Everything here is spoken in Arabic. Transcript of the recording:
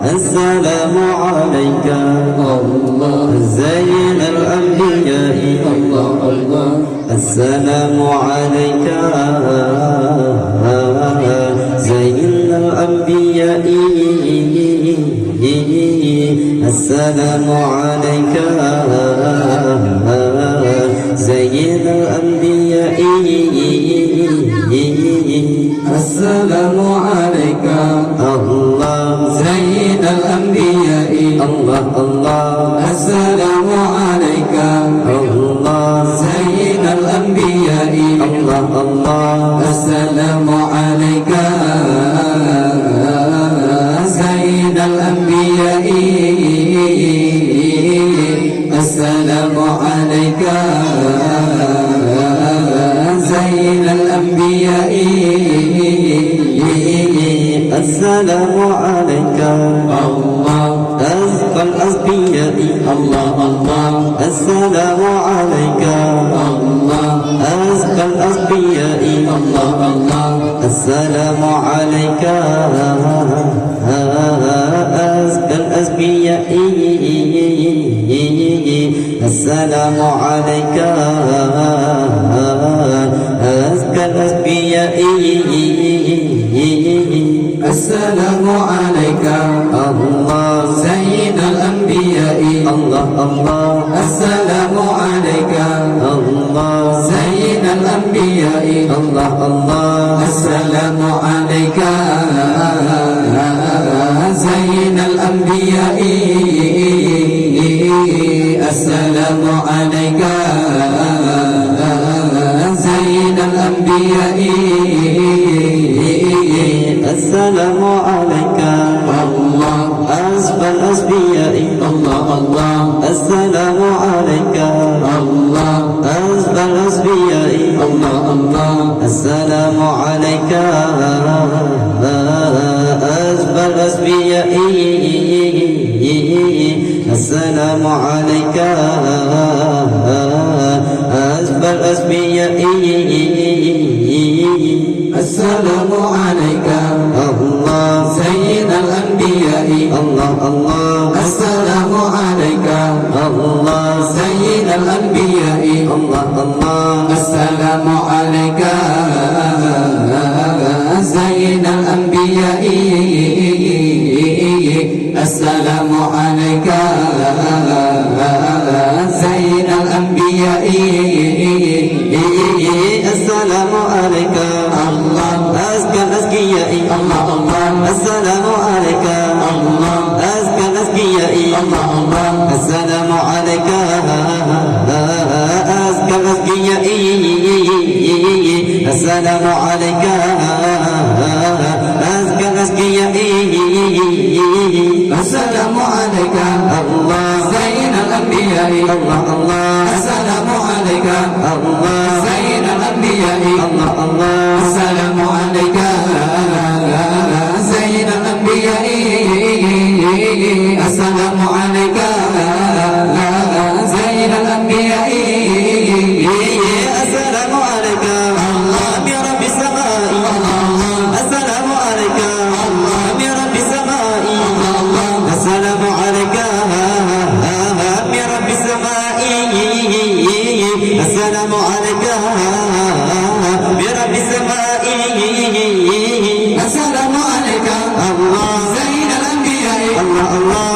السلام عليك زين الأنبياء السلام عليك زين الأنبياء السلام عليك زين الأنبياء السلام عليك الله زين الأنبياء الله الله السلام عليك الله زين الأنبياء الله الله السلام عليك زين الأنبياء السلام عليك زين الأنبياء السلام عليك الله أزكى الأزكياء الله الله السلام عليك الله أزكى الأزكياء الله الله السلام عليك أزكى الأزكياء السلام عليك أزكى الأزكياء السلام عليك الله زين الأنبياء الله الله السلام عليك الله زين الأنبياء الله الله السلام عليك زين الأنبياء السلام عليك زين الأنبياء السلام عليك الله أزكى الأزكياء الله الله السلام عليك الله أزكى الأزكياء الله الله السلام عليك أزكى الأزكياء السلام عليك أزكى الأزكياء السلام عليك الله زين الأنبياء الله الله السلام عليك الله زين الأنبياء الله الله السلام عليك زين الأنبياء السلام عليك زين الأنبياء السلام عليك الله أزكى الأزكياء الله الله السلام عليك الله أزكى الأزكياء الله الله السلام عليك أزكى الأزكياء السلام عليك أزكى الأزكياء السلام عليك الله زين الأنبياء الله الله السلام عليك الله زين الأنبياء الله الله السلام عليك زين الأنبياء السلام عليك زين الأنبياء السلام عليك يا رب السماء السلام عليك يا رب السماء السلام عليك يا رب السماء السلام عليك يا رب السماء السلام عليك الله زين الأنبياء الله الله